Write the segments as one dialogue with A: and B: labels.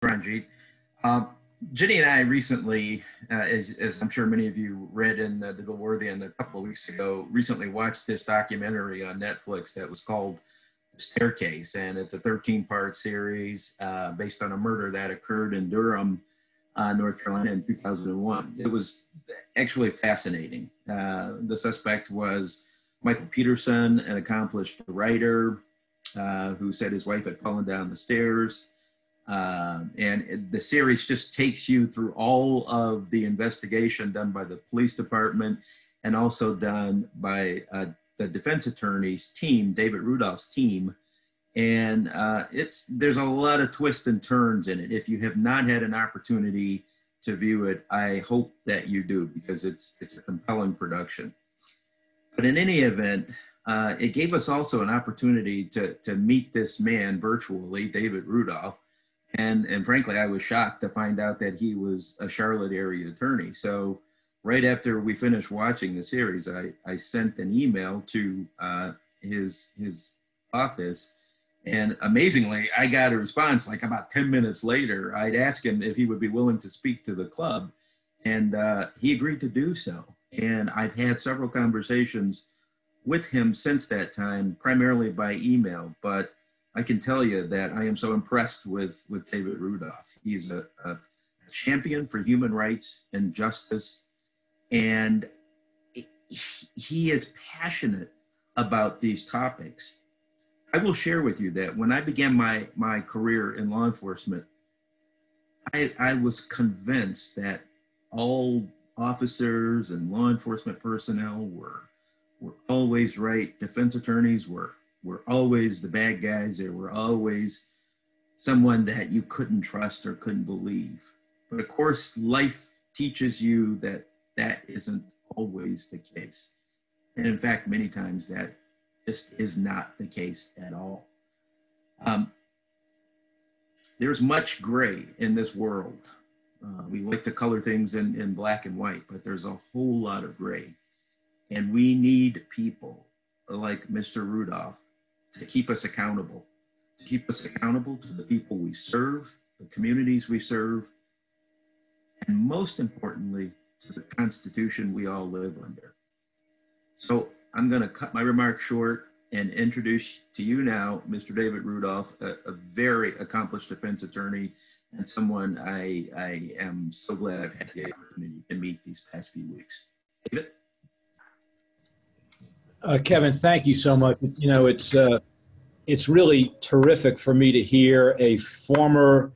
A: Ranjit. Uh, Ginny and I recently, as I'm sure many of you read in the Guardian a couple of weeks ago, recently watched this documentary on Netflix that was called The Staircase, and it's a 13-part series based on a murder that occurred in Durham, North Carolina in 2001. It was actually fascinating. The suspect was Michael Peterson, an accomplished writer who said his wife had fallen down the stairs. The series just takes you through all of the investigation done by the police department and also done by the defense attorney's team, David Rudolph's team. And there's a lot of twists and turns in it. If you have not had an opportunity to view it, I hope that you do, because it's a compelling production. But in any event, it gave us also an opportunity to meet this man virtually, David Rudolph. And frankly, I was shocked to find out that he was a Charlotte area attorney. So right after we finished watching the series, I sent an email to his office. And amazingly, I got a response like about 10 minutes later. I'd asked him if he would be willing to speak to the club, and he agreed to do so. And I've had several conversations with him since that time, primarily by email, but I can tell you that I am so impressed with David Rudolph. He's a champion for human rights and justice, and he is passionate about these topics. I will share with you that when I began my career in law enforcement, I was convinced that all officers and law enforcement personnel were always right. Defense attorneys were always the bad guys. They were always someone that you couldn't trust or couldn't believe. But of course, life teaches you that that isn't always the case. And in fact, many times that just is not the case at all. There's much gray in this world. We like to color things in black and white, but there's a whole lot of gray. And we need people like Mr. Rudolph to keep us accountable to the people we serve, the communities we serve, and most importantly, to the Constitution we all live under. So I'm going to cut my remarks short and introduce to you now Mr. David Rudolph, a very accomplished defense attorney and someone I am so glad I've had the opportunity to meet these past few weeks. David?
B: Kevin, thank you so much. You know, it's really terrific for me to hear a former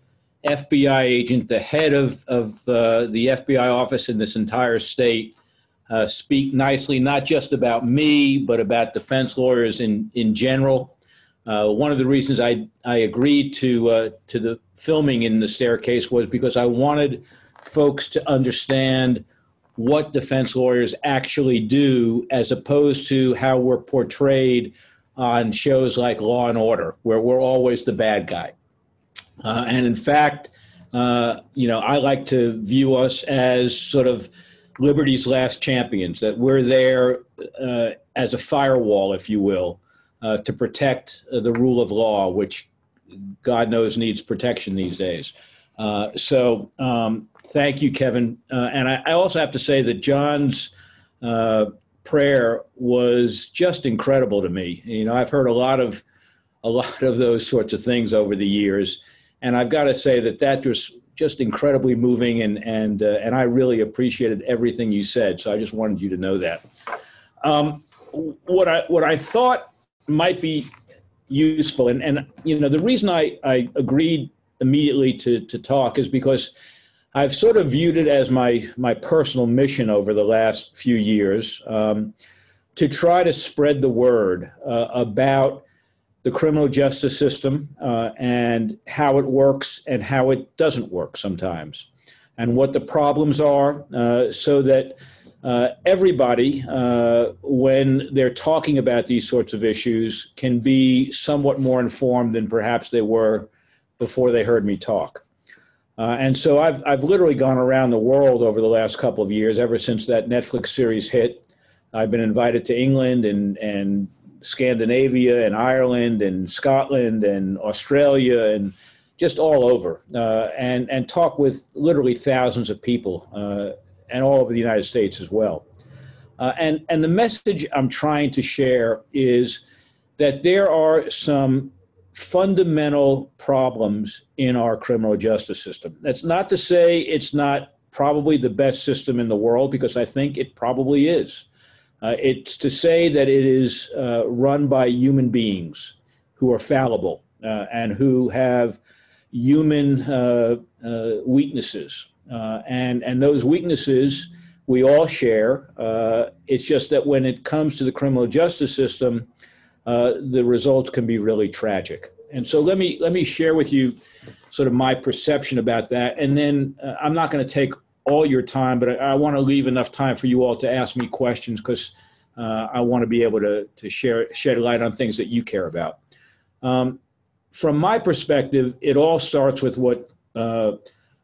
B: FBI agent, the head of the FBI office in this entire state, speak nicely, not just about me, but about defense lawyers in general. One of the reasons I agreed to the filming in The Staircase was because I wanted folks to understand what defense lawyers actually do, as opposed to how we're portrayed on shows like Law and Order, where we're always the bad guy. And in fact, you know, I like to view us as sort of liberty's last champions, that we're there as a firewall, if you will, to protect the rule of law, which God knows needs protection these days. So thank you, Kevin. And I also have to say that John's prayer was just incredible to me. You know, I've heard a lot of those sorts of things over the years, and I've got to say that was just incredibly moving, and I really appreciated everything you said. So I just wanted you to know that. What I thought might be useful, and you know, the reason I agreed immediately to talk is because I've sort of viewed it as my personal mission over the last few years to try to spread the word about the criminal justice system and how it works and how it doesn't work sometimes, and what the problems are, so that everybody, when they're talking about these sorts of issues, can be somewhat more informed than perhaps they were before they heard me talk. And so I've literally gone around the world over the last couple of years, ever since that Netflix series hit. I've been invited to England and Scandinavia and Ireland and Scotland and Australia and just all over, and talk with literally thousands of people, and all over the United States as well. And the message I'm trying to share is that there are some fundamental problems in our criminal justice system. That's not to say it's not probably the best system in the world, because I think it probably is. It's to say that it is run by human beings who are fallible and who have human weaknesses. And those weaknesses we all share. It's just that when it comes to the criminal justice system, the results can be really tragic. And so let me share with you sort of my perception about that. And then I'm not going to take all your time, but I want to leave enough time for you all to ask me questions, because I want to be able to shed light on things that you care about. From my perspective, it all starts with what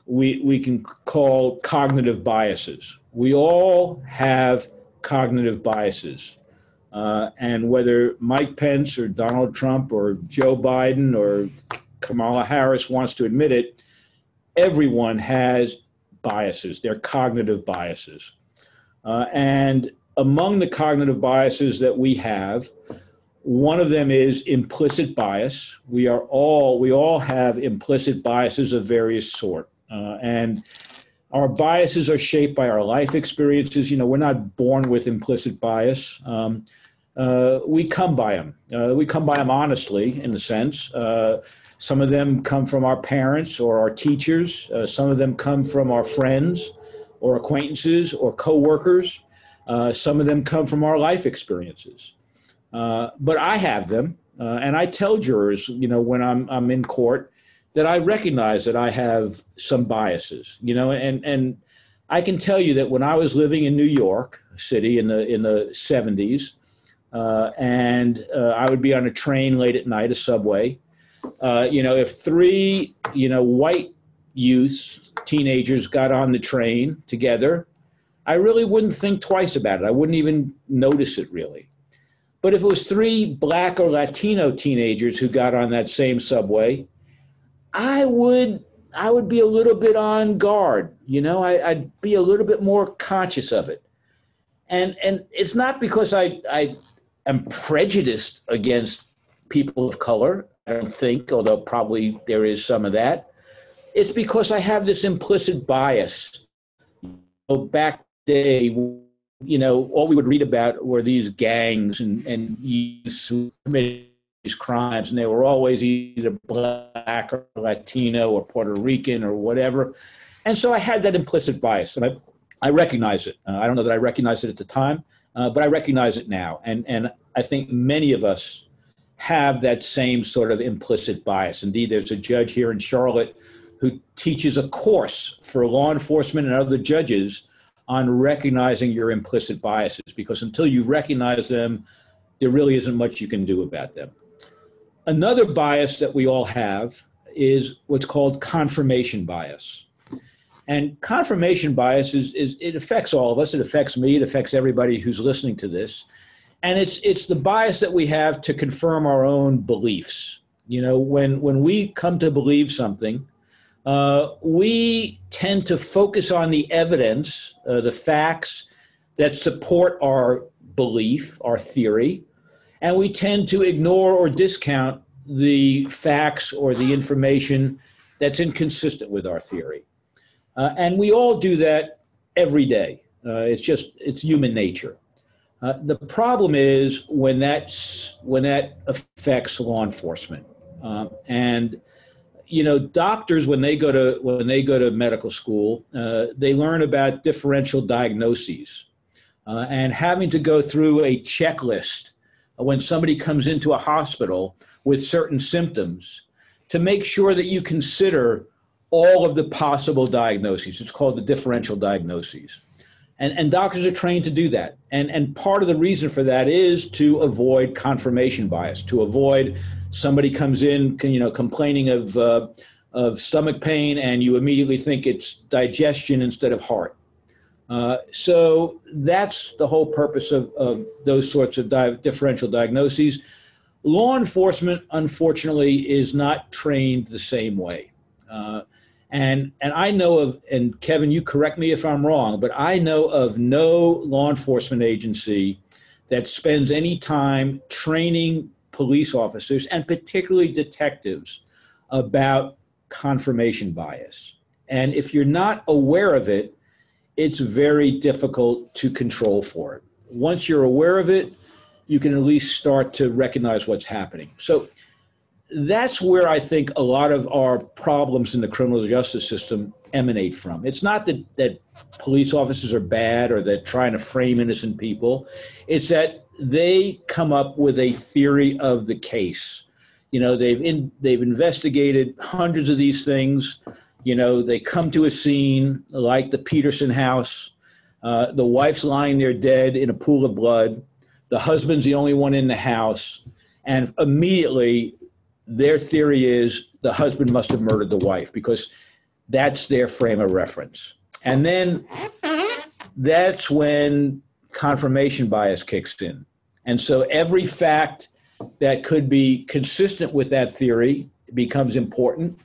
B: we can call cognitive biases. We all have cognitive biases. And whether Mike Pence or Donald Trump or Joe Biden or Kamala Harris wants to admit it, everyone has biases. They're cognitive biases. And among the cognitive biases that we have, one of them is implicit bias. We all have implicit biases of various sort. And our biases are shaped by our life experiences. You know, we're not born with implicit bias. We come by them. We come by them honestly, in a sense. Some of them come from our parents or our teachers. Some of them come from our friends or acquaintances or coworkers. Some of them come from our life experiences. But I have them, and I tell jurors, you know, when I'm in court, that I recognize that I have some biases, you know, and I can tell you that when I was living in New York City in the 70s, and I would be on a train late at night, a subway, you know, if three, you know, white youths, teenagers got on the train together, I really wouldn't think twice about it. I wouldn't even notice it really. But if it was three Black or Latino teenagers who got on that same subway, I would be a little bit on guard. You know, I'd be a little bit more conscious of it. And it's not because I am prejudiced against people of color, I don't think, although probably there is some of that. It's because I have this implicit bias. You know, back day, you know, all we would read about were these gangs and youths who committed these crimes, and they were always either Black or Latino or Puerto Rican or whatever. And so I had that implicit bias, and I recognize it. I don't know that I recognized it at the time, but I recognize it now. And I think many of us have that same sort of implicit bias. Indeed, there's a judge here in Charlotte who teaches a course for law enforcement and other judges on recognizing your implicit biases, because until you recognize them, there really isn't much you can do about them. Another bias that we all have is what's called confirmation bias. And confirmation bias it affects all of us. It affects me. It affects everybody who's listening to this. And it's the bias that we have to confirm our own beliefs. You know, when we come to believe something, we tend to focus on the evidence, the facts that support our belief, our theory, and we tend to ignore or discount the facts or the information that's inconsistent with our theory. And we all do that every day. It's human nature. The problem is when that affects law enforcement. And you know, doctors, when they go to medical school, they learn about differential diagnoses, and having to go through a checklist when somebody comes into a hospital with certain symptoms to make sure that you consider all of the possible diagnoses. It's called the differential diagnoses. And doctors are trained to do that. And part of the reason for that is to avoid confirmation bias, to avoid somebody comes in, you know, complaining of stomach pain, and you immediately think it's digestion instead of heart. So that's the whole purpose of those sorts of differential diagnoses. law enforcement, unfortunately, is not trained the same way. And I know of, and Kevin, you correct me if I'm wrong, but I know of no law enforcement agency that spends any time training police officers, and particularly detectives, about confirmation bias. And if you're not aware of it, it's very difficult to control for it. Once you're aware of it, you can at least start to recognize what's happening. So that's where I think a lot of our problems in the criminal justice system emanate from. It's not that police officers are bad or that trying to frame innocent people. It's that they come up with a theory of the case. You know, they've investigated hundreds of these things. You know, they come to a scene like the Peterson house. The wife's lying there dead in a pool of blood. The husband's the only one in the house. And immediately, their theory is the husband must have murdered the wife because that's their frame of reference. And then that's when confirmation bias kicks in. And so every fact that could be consistent with that theory becomes important.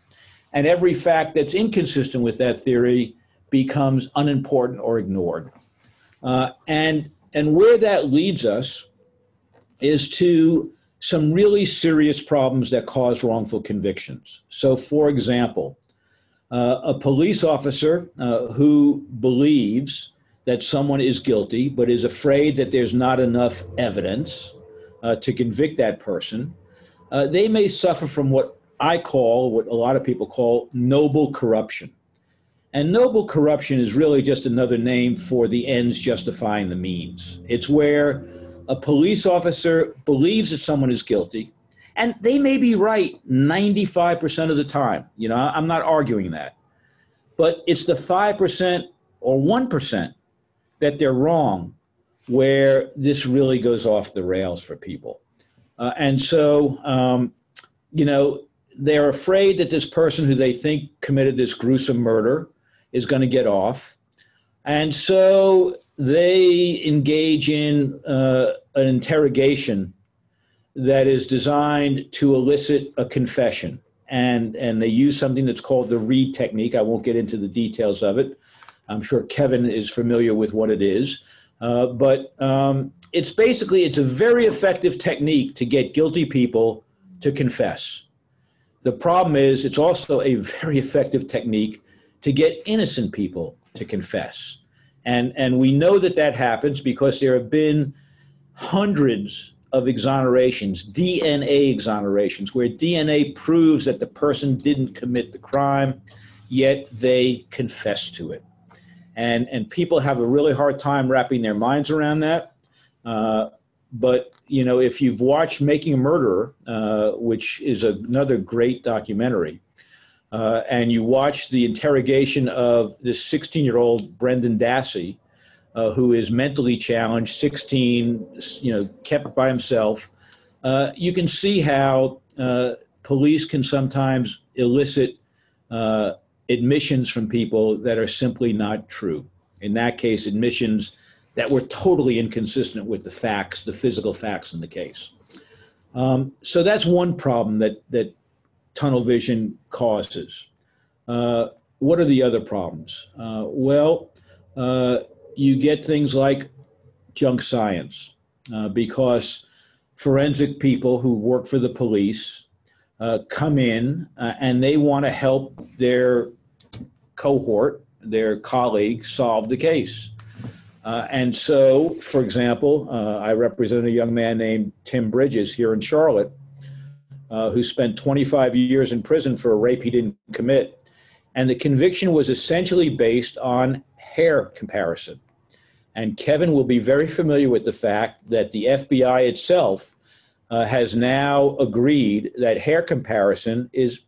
B: And every fact that's inconsistent with that theory becomes unimportant or ignored. And where that leads us is to some really serious problems that cause wrongful convictions. So, for example, a police officer who believes that someone is guilty but is afraid that there's not enough evidence to convict that person, they may suffer from what a lot of people call noble corruption. And noble corruption is really just another name for the ends justifying the means. It's where a police officer believes that someone is guilty, and they may be right 95% of the time. You know, I'm not arguing that. But it's the 5% or 1% that they're wrong where this really goes off the rails for people. And so, you know, they're afraid that this person who they think committed this gruesome murder is going to get off. And so they engage in an interrogation that is designed to elicit a confession. And they use something that's called the Reed technique. I won't get into the details of it. I'm sure Kevin is familiar with what it is. But it's a very effective technique to get guilty people to confess. The problem is it's also a very effective technique to get innocent people to confess. And we know that happens because there have been hundreds of exonerations, DNA exonerations, where DNA proves that the person didn't commit the crime, yet they confess to it. And people have a really hard time wrapping their minds around that. But, you know, if you've watched Making a Murderer, which is another great documentary, and you watch the interrogation of this 16-year-old Brendan Dassey, who is mentally challenged, 16, you know, kept by himself, you can see how police can sometimes elicit admissions from people that are simply not true. In that case, admissions that were totally inconsistent with the facts, the physical facts in the case. So that's one problem that tunnel vision causes. What are the other problems? You get things like junk science, because forensic people who work for the police come in and they want to help their cohort, their colleagues, solve the case. And so, for example, I represent a young man named Tim Bridges here in Charlotte, who spent 25 years in prison for a rape he didn't commit. And the conviction was essentially based on hair comparison. And Kevin will be very familiar with the fact that the FBI itself has now agreed that hair comparison is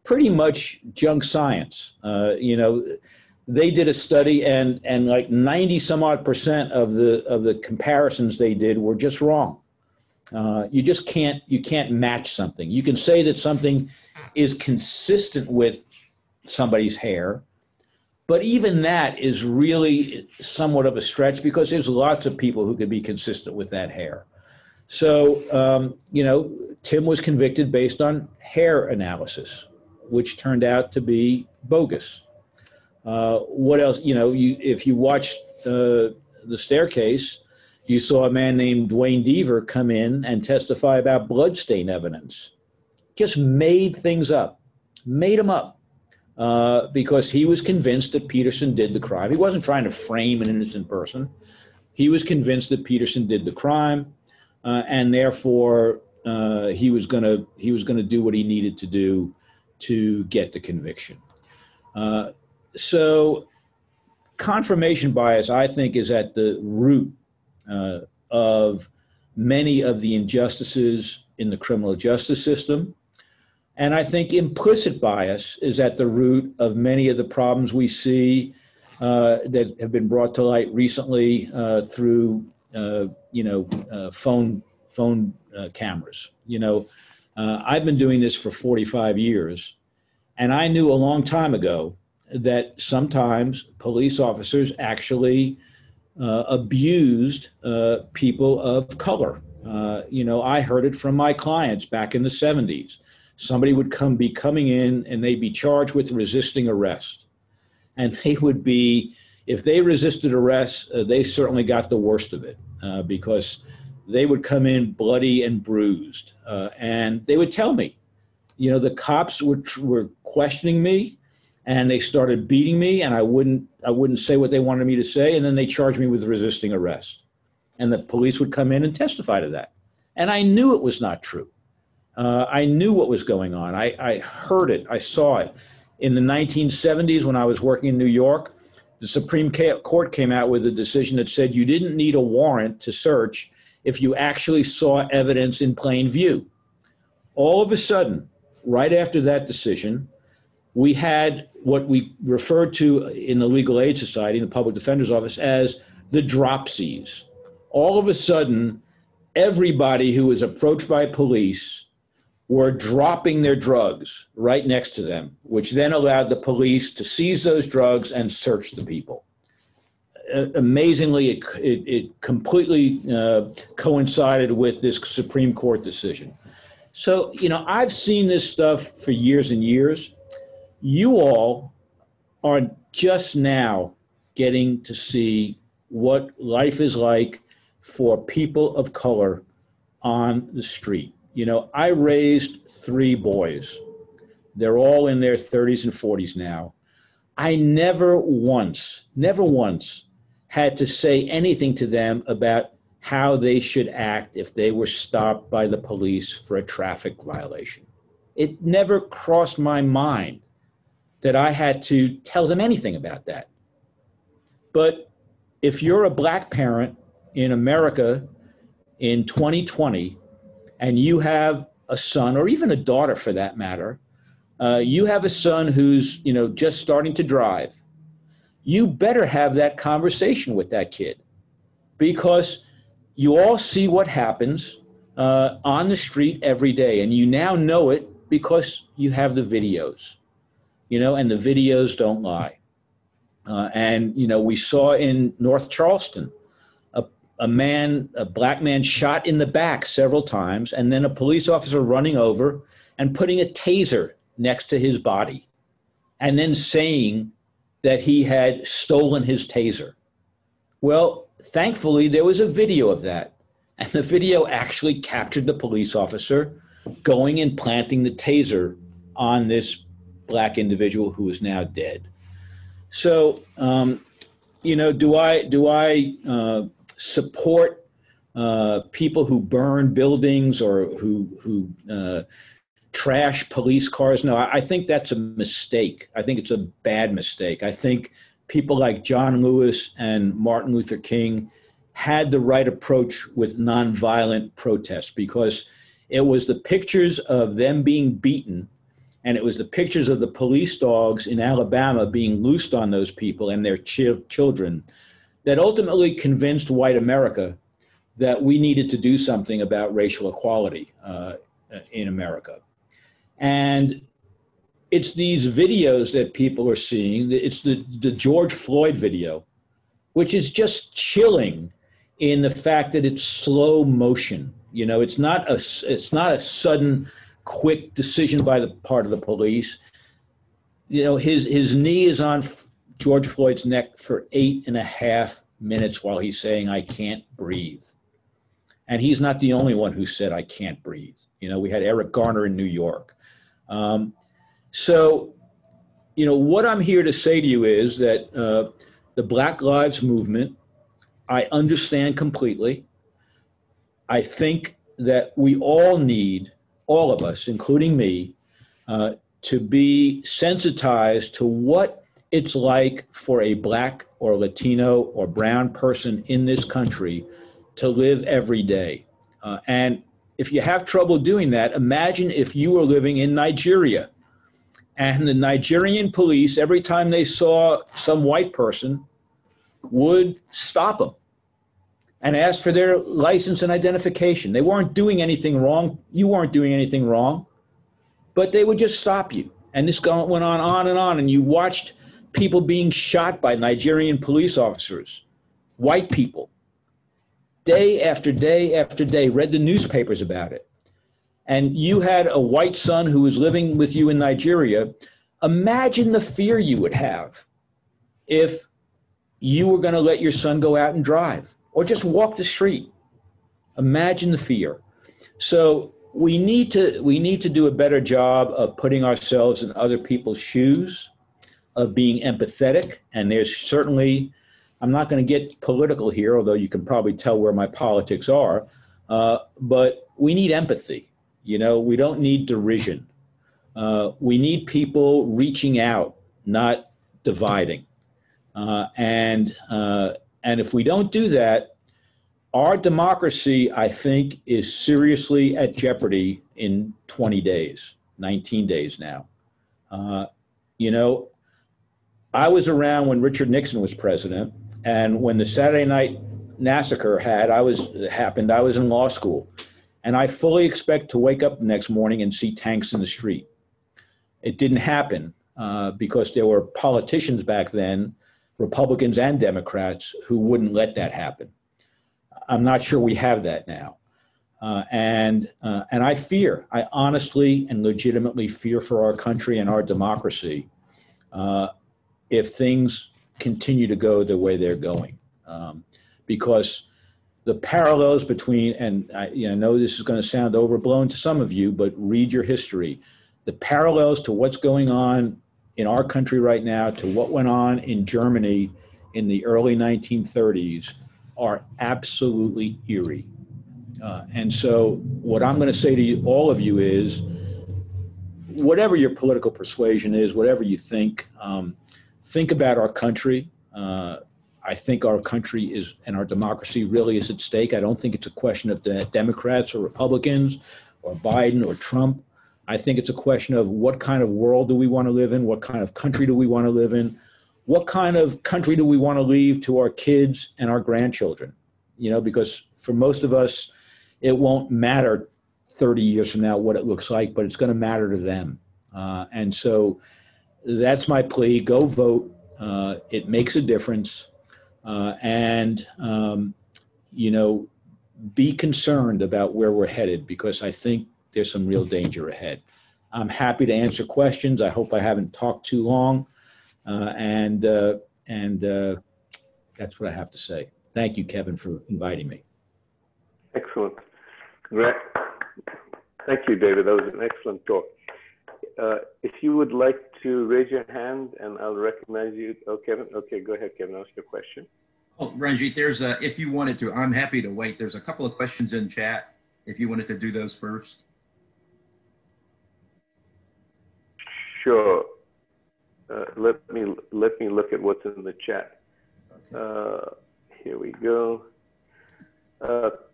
B: pretty much junk science. You know, they did a study and like 90 some odd % of the comparisons they did were just wrong. You just can't match something. You can say that something is consistent with somebody's hair, but even that is really somewhat of a stretch because there's lots of people who could be consistent with that hair. So, Tim was convicted based on hair analysis, which turned out to be bogus. What else? If you watched The Staircase, you saw a man named Dwayne Deaver come in and testify about bloodstain evidence. Just made things up, made them up, because he was convinced that Peterson did the crime. He wasn't trying to frame an innocent person. He was convinced that Peterson did the crime, and therefore he was going to do what he needed to do to get the conviction. So confirmation bias, I think, is at the root of many of the injustices in the criminal justice system. And I think implicit bias is at the root of many of the problems we see that have been brought to light recently through, phone cameras. I've been doing this for 45 years, and I knew a long time ago that sometimes police officers actually abused people of color. I heard it from my clients back in the 70s. Somebody would be coming in and they'd be charged with resisting arrest. And they would be, if they resisted arrest, they certainly got the worst of it because they would come in bloody and bruised. And they would tell me, the cops were questioning me and they started beating me and I wouldn't say what they wanted me to say. And then they charged me with resisting arrest. And the police would come in and testify to that. And I knew it was not true. I knew what was going on. I heard it. I saw it. In the 1970s, when I was working in New York, the Supreme Court came out with a decision that said you didn't need a warrant to search if you actually saw evidence in plain view. All of a sudden, right after that decision, we had what we referred to in the Legal Aid Society, in the Public Defender's Office, as the dropsies. All of a sudden, everybody who was approached by police were dropping their drugs right next to them, which then allowed the police to seize those drugs and search the people. Amazingly, it completely coincided with this Supreme Court decision. So, I've seen this stuff for years and years. You all are just now getting to see what life is like for people of color on the street. I raised 3 boys. They're all in their 30s and 40s now. I never once had to say anything to them about how they should act if they were stopped by the police for a traffic violation. It never crossed my mind that I had to tell them anything about that. But if you're a black parent in America in 2020, and you have a son, or even a daughter for that matter, you have a son who's, just starting to drive, you better have that conversation with that kid, because you all see what happens on the street every day, and you now know it because you have the videos, and the videos don't lie. And we saw in North Charleston, a black man shot in the back several times, and then a police officer running over and putting a taser next to his body, and then saying that he had stolen his taser. Well, thankfully, there was a video of that, and the video actually captured the police officer going and planting the taser on this black individual who is now dead. So, do I support people who burn buildings or who trash police cars? No, I think that's a mistake. I think it's a bad mistake. I think people like John Lewis and Martin Luther King had the right approach with nonviolent protest, because it was the pictures of them being beaten, and it was the pictures of the police dogs in Alabama being loosed on those people and their children that ultimately convinced white America that we needed to do something about racial equality in America. And it's these videos that people are seeing. It's the George Floyd video, which is just chilling in the fact that it's slow motion. You know, it's not a sudden, quick decision by the part of the police. You know, his knee is on George Floyd's neck for 8.5 minutes while he's saying, "I can't breathe." And he's not the only one who said, "I can't breathe." You know, we had Eric Garner in New York. So, you know, what I'm here to say to you is that the Black Lives Movement, I understand completely. I think that we all need, all of us, including me, to be sensitized to what it's like for a Black or Latino or brown person in this country to live every day. And if you have trouble doing that, imagine if you were living in Nigeria and the Nigerian police, every time they saw some white person, would stop them and ask for their license and identification. They weren't doing anything wrong. You weren't doing anything wrong, but they would just stop you. And this went on and on. And you watched people being shot by Nigerian police officers, white people, day after day after day, read the newspapers about it. And you had a white son who was living with you in Nigeria. Imagine the fear you would have if you were going to let your son go out and drive or just walk the street. Imagine the fear. So we need to do a better job of putting ourselves in other people's shoes, of being empathetic. And there's certainly, I'm not going to get political here, although you can probably tell where my politics are, but we need empathy. You know, we don't need derision. We need people reaching out, not dividing. And if we don't do that, our democracy, I think, is seriously at jeopardy in 20 days, 19 days now. You know, I was around when Richard Nixon was president, and when the Saturday Night Massacre happened, I was in law school. And I fully expect to wake up the next morning and see tanks in the street. It didn't happen because there were politicians back then, Republicans and Democrats, who wouldn't let that happen. I'm not sure we have that now. And I honestly and legitimately fear for our country and our democracy if things continue to go the way they're going. Because the parallels between, and I know this is going to sound overblown to some of you, but read your history. The parallels to what's going on in our country right now to what went on in Germany in the early 1930s are absolutely eerie. And so what I'm going to say to you, all of you is, whatever your political persuasion is, whatever you think about our country. I think our country is, and our democracy really is at stake. I don't think it's a question of the Democrats or Republicans or Biden or Trump. I think it's a question of what kind of world do we want to live in? What kind of country do we want to live in? What kind of country do we want to leave to our kids and our grandchildren? You know, because for most of us, it won't matter 30 years from now what it looks like, but it's going to matter to them. And so that's my plea. Go vote. It makes a difference. You know, be concerned about where we're headed, because I think there's some real danger ahead. I'm happy to answer questions. I hope I haven't talked too long. And that's what I have to say. Thank you, Kevin, for inviting me.
C: Excellent. Great. Thank you, David. That was an excellent talk. If you would like to raise your hand and I'll recognize you. Oh, Kevin. Okay, go ahead, Kevin. Ask your question.
A: Oh, Ranjit, there's if you wanted to, I'm happy to wait. There's a couple of questions in chat. If you wanted to do those first.
C: Sure. Let me look at what's in the chat. Okay. Here we go.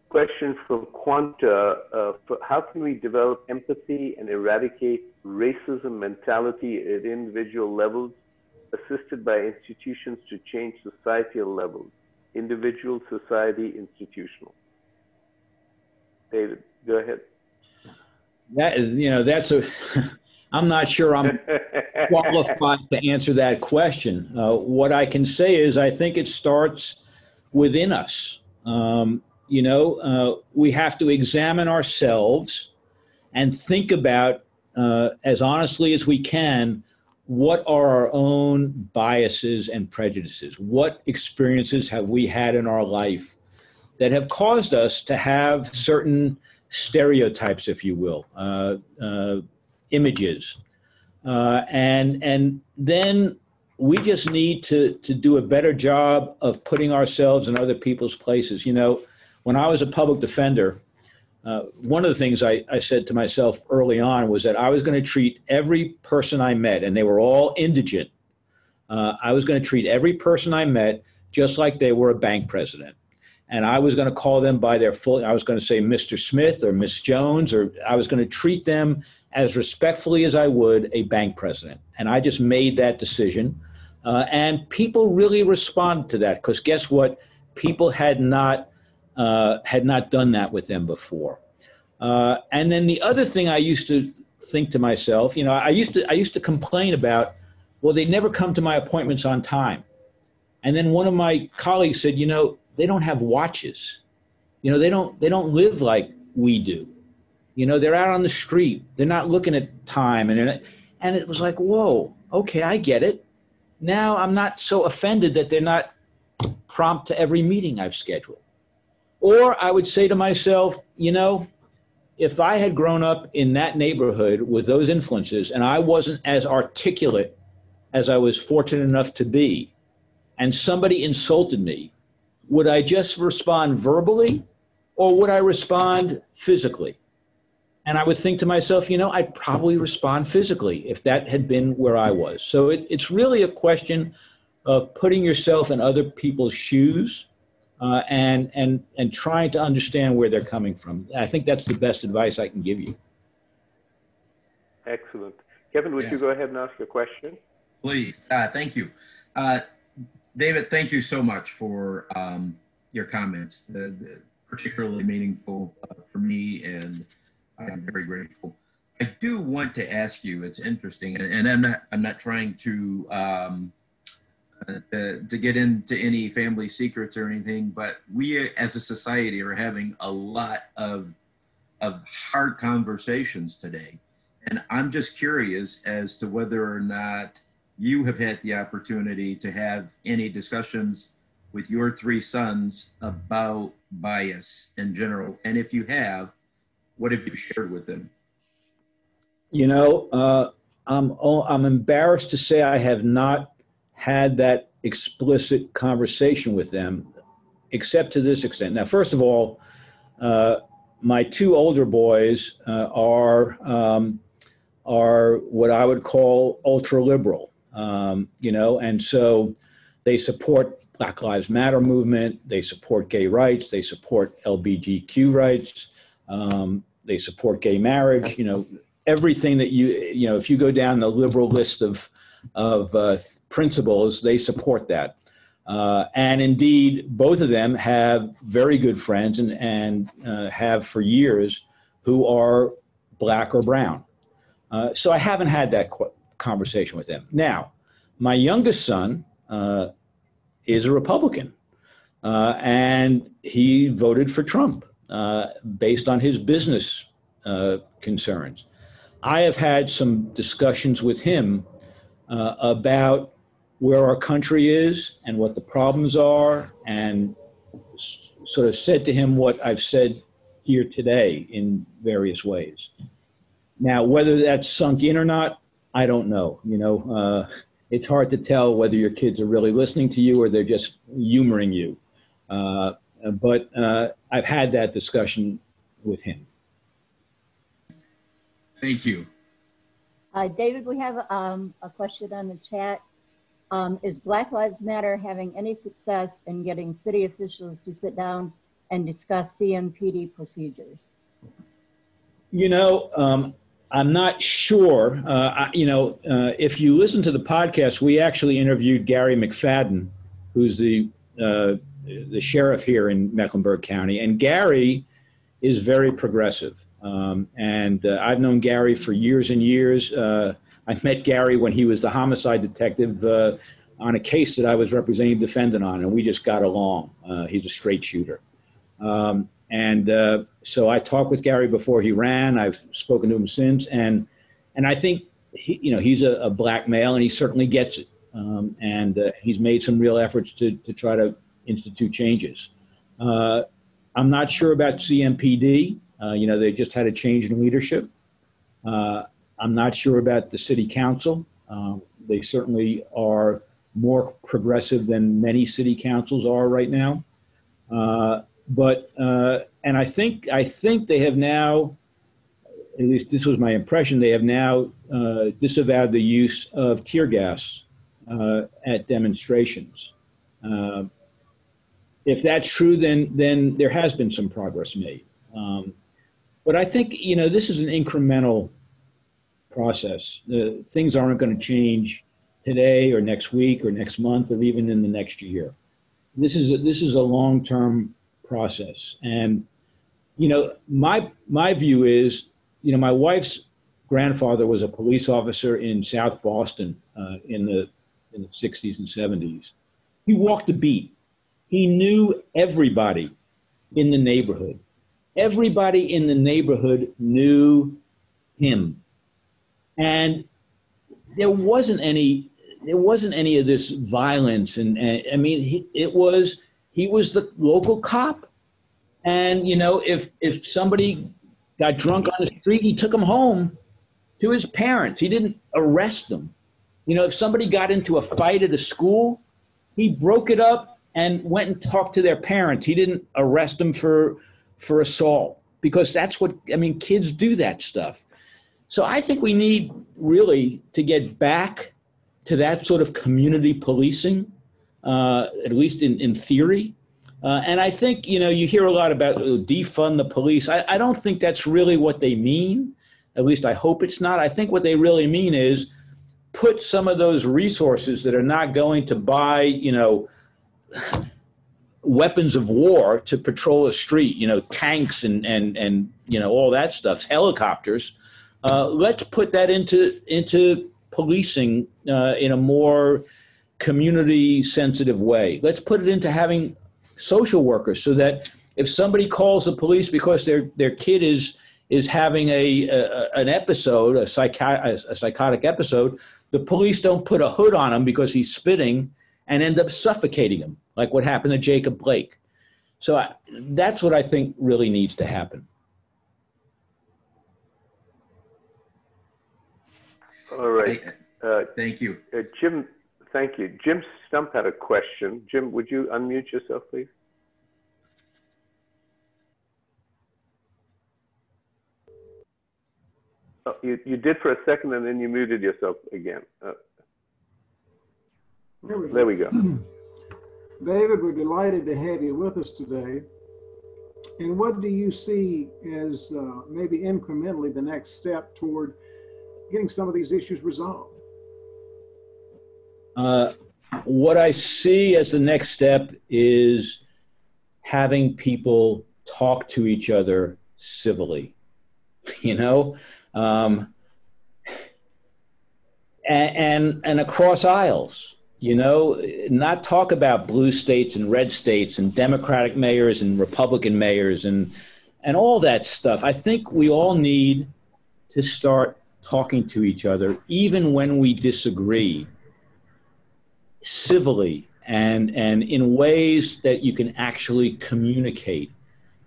C: Question from Quanta. How can we develop empathy and eradicate racism mentality at individual levels, assisted by institutions to change societal levels? Individual, society, institutional. David, go ahead.
B: That is, you know, that's a, I'm not sure I'm qualified to answer that question. What I can say is I think it starts within us. we have to examine ourselves and think about, as honestly as we can, what are our own biases and prejudices? What experiences have we had in our life that have caused us to have certain stereotypes, if you will, images? And then we just need to do a better job of putting ourselves in other people's places. When I was a public defender, one of the things I said to myself early on was that I was going to treat every person I met, and they were all indigent. I was going to treat every person I met just like they were a bank president. And I was going to call them by their full, I was going to say Mr. Smith or Miss Jones, or I was going to treat them as respectfully as I would a bank president. And I just made that decision. And people really responded to that, because guess what? People had not done that with them before. And then the other thing I used to think to myself, I used to complain about, well, they never come to my appointments on time. And then one of my colleagues said, they don't have watches. They don't live like we do. They're out on the street. They're not looking at time. And it was like, whoa, okay, I get it. Now I'm not so offended that they're not prompt to every meeting I've scheduled. Or I would say to myself, if I had grown up in that neighborhood with those influences and I wasn't as articulate as I was fortunate enough to be, and somebody insulted me, would I just respond verbally or would I respond physically? And I would think to myself, I'd probably respond physically if that had been where I was. So it's really a question of putting yourself in other people's shoes and trying to understand where they're coming from. I think that's the best advice I can give you.
C: Excellent. Kevin, would you go ahead and ask your question?
A: Please. Thank you. David, thank you so much for your comments. Particularly meaningful for me, and I'm very grateful. I do want to ask you, it's interesting, and I'm not trying to get into any family secrets or anything, but we as a society are having a lot of hard conversations today. And I'm just curious as to whether or not you have had the opportunity to have any discussions with your three sons about bias in general. And if you have, what have you shared with them?
B: I'm embarrassed to say I have not had that explicit conversation with them, except to this extent. Now, first of all, my two older boys are what I would call ultra liberal, and so they support Black Lives Matter movement, they support gay rights, they support LGBTQ rights, they support gay marriage, everything that if you go down the liberal list of principles, they support that. And indeed, both of them have very good friends and have for years who are Black or brown. So I haven't had that conversation with them. Now, my youngest son is a Republican, and he voted for Trump based on his business concerns. I have had some discussions with him about where our country is and what the problems are, and sort of said to him what I've said here today in various ways. Now, whether that's sunk in or not, I don't know. It's hard to tell whether your kids are really listening to you or they're just humoring you. But I've had that discussion with him.
A: Thank you.
D: David, we have a question on the chat. Is Black Lives Matter having any success in getting city officials to sit down and discuss CMPD procedures? I'm not sure. If you listen to the podcast, we actually interviewed Gary McFadden, who's the sheriff here in Mecklenburg County. And Gary is very progressive. And I've known Gary for years and years. I met Gary when he was the homicide detective on a case that I was representing the defendant on, and we just got along. He's a straight shooter.
B: So I talked with Gary before he ran. I've spoken to him since, and I think he's a black male, and he certainly gets it. He's made some real efforts to try to institute changes. I'm not sure about CMPD. They just had a change in leadership. I'm not sure about the city council. They certainly are more progressive than many city councils are right now. And I think they have now, at least this was my impression, they have now disavowed the use of tear gas at demonstrations. If that's true, then there has been some progress made. But I think, this is an incremental process. Things aren't going to change today or next week or next month or even in the next year. This is a long-term process. And, my view is, my wife's grandfather was a police officer in South Boston in the 60s and 70s. He walked the beat. He knew everybody in the neighborhood. Everybody in the neighborhood knew him. And there wasn't any of this violence. And I mean, he was the local cop. And, if somebody got drunk on the street, he took them home to his parents. He didn't arrest them. If somebody got into a fight at a school, he broke it up and went and talked to their parents. He didn't arrest them for assault, because that's what, kids do that stuff. So I think we need really to get back to that sort of community policing, at least in theory. And I think, you hear a lot about defund the police. I don't think that's really what they mean. At least I hope it's not. I think what they really mean is put some of those resources that are not going to buy, weapons of war to patrol a street, tanks and all that stuff, helicopters. Let's put that into policing in a more community sensitive way. Let's put it into having social workers, so that if somebody calls the police because their kid is having an episode, a psychotic episode, the police don't put a hood on him because he's spitting and end up suffocating him, like what happened to Jacob Blake. So that's what I think really needs to happen.
C: All right.
A: Thank you.
C: Jim, thank you. Jim Stump had a question. Jim, would you unmute yourself, please? Oh, you did for a second, and then you muted yourself again. There we go.
E: David, we're delighted to have you with us today. And what do you see as maybe incrementally the next step toward getting some of these issues resolved?
B: What I see as the next step is having people talk to each other civilly, and across aisles, not talk about blue states and red states and Democratic mayors and Republican mayors and all that stuff. I think we all need to start talking to each other, even when we disagree, civilly and in ways that you can actually communicate.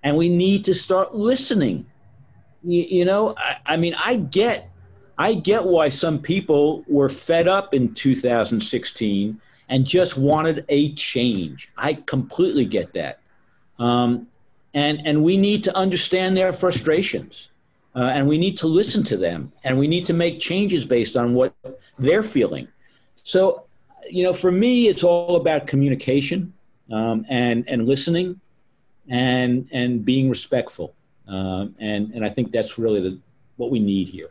B: And we need to start listening. I get why some people were fed up in 2016 and just wanted a change. I completely get that. And we need to understand their frustrations. And we need to listen to them, and we need to make changes based on what they're feeling. So, for me, it's all about communication and listening and being respectful. And I think that's really what we need here.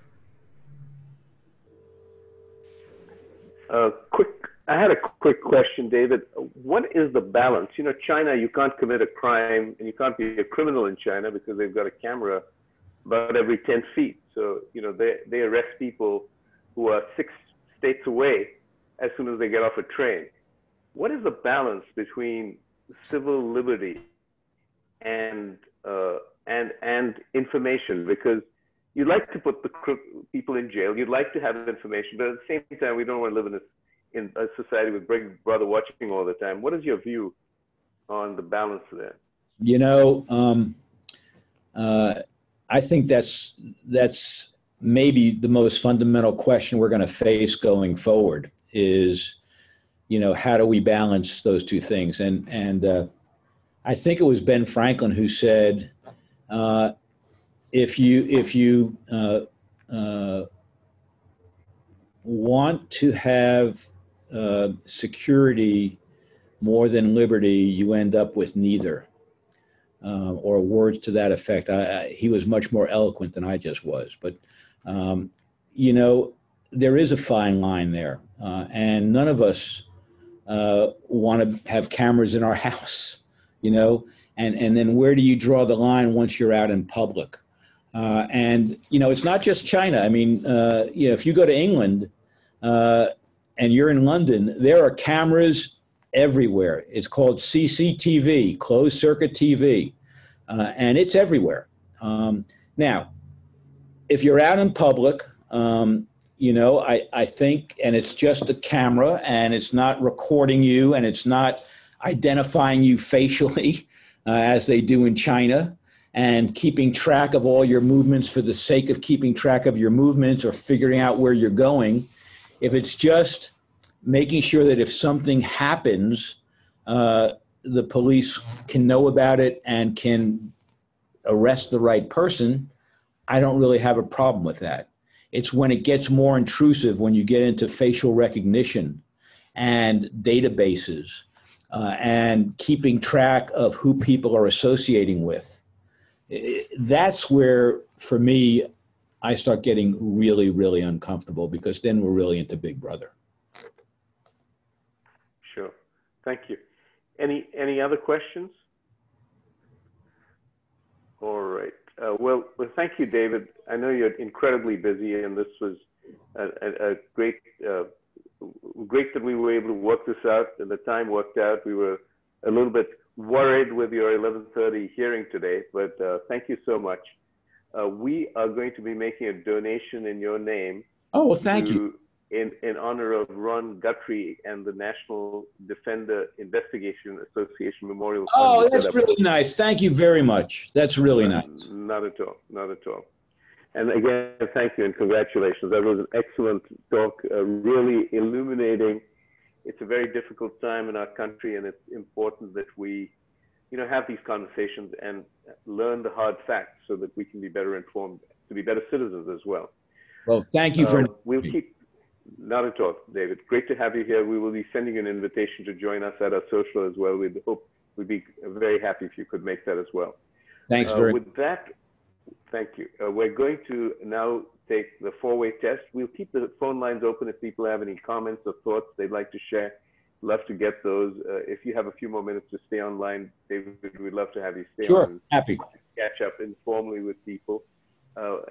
C: I had a quick question, David. What is the balance? China, you can't commit a crime and you can't be a criminal in China because they've got a camera about every 10 feet. So, they arrest people who are 6 states away as soon as they get off a train. What is the balance between civil liberty and information, because you'd like to put the people in jail, you'd like to have information, but at the same time, we don't want to live in a society with Big Brother watching all the time. What is your view on the balance there?
B: You know, I think that's maybe the most fundamental question we're going to face going forward is, you know, how do we balance those two things? And I think it was Ben Franklin who said, if you want to have security more than liberty, you end up with neither. Or words to that effect. He was much more eloquent than I just was. But, you know, there is a fine line there. And none of us want to have cameras in our house, you know. And then where do you draw the line once you're out in public? And, you know, it's not just China. I mean, you know, if you go to England and you're in London, there are cameras everywhere. It's called CCTV, closed circuit TV, and it's everywhere. Now, if you're out in public, you know, I think, and it's just a camera and it's not recording you and it's not identifying you facially as they do in China and keeping track of all your movements for the sake of keeping track of your movements or figuring out where you're going. If it's just making sure that if something happens, the police can know about it and can arrest the right person, I don't really have a problem with that. It's when it gets more intrusive, when you get into facial recognition and databases and keeping track of who people are associating with. That's where, for me, I start getting really, really uncomfortable, because then we're really into Big Brother.
C: Sure. Thank you. Any other questions? All right. Well, thank you, David. I know you're incredibly busy, and this was a great that we were able to work this out, and the time worked out. We were a little bit worried with your 11:30 hearing today, but thank you so much. We are going to be making a donation in your name.
B: Oh, well, thank you.
C: In honor of Ron Guthrie and the National Defender Investigation Association Memorial Fund.
B: Oh, that's really nice. Thank you very much. That's really nice.
C: Not at all. Not at all. And again, thank you and congratulations. That was an excellent talk, really illuminating. It's a very difficult time in our country, and it's important that we, you know, have these conversations and learn the hard facts so that we can be better informed, to be better citizens as well.
B: Well, thank you for.
C: We'll keep. Not at all, David. Great to have you here. We will be sending you an invitation to join us at our social as well. We'd be very happy if you could make that as well.
B: Thanks very much.
C: With that, thank you. We're going to now take the four-way test. We'll keep the phone lines open if people have any comments or thoughts they'd like to share. Love to get those. If you have a few more minutes to stay online, David, we'd love to have you stay on.
B: Sure, happy.
C: Catch up informally with people.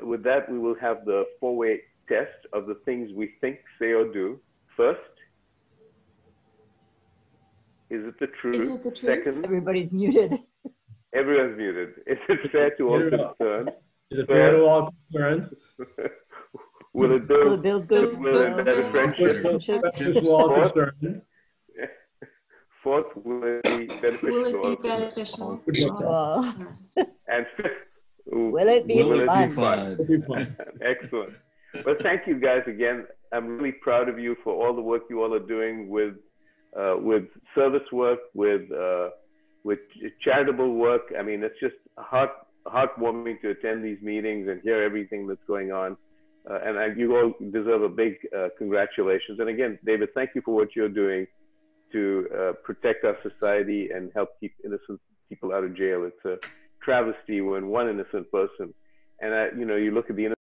C: With that, we will have the four-way test of the things we think, say, or do. First, is it the truth?
F: Is it the truth?
C: Second,
F: Everybody's muted.
C: everyone's muted. Is it fair to all concerned?
G: Is it fair to all concerned?
C: Will it build
F: good
C: better friendships? Fourth, will it be beneficial?
F: Will it be beneficial?
C: And fifth,
F: will it be
C: fun? Excellent. Well, thank you guys again. I'm really proud of you for all the work you all are doing with service work, with charitable work. I mean, it's just heartwarming to attend these meetings and hear everything that's going on. And you all deserve a big congratulations. And again, David, thank you for what you're doing to protect our society and help keep innocent people out of jail. It's a travesty when one innocent person, and you know, you look at the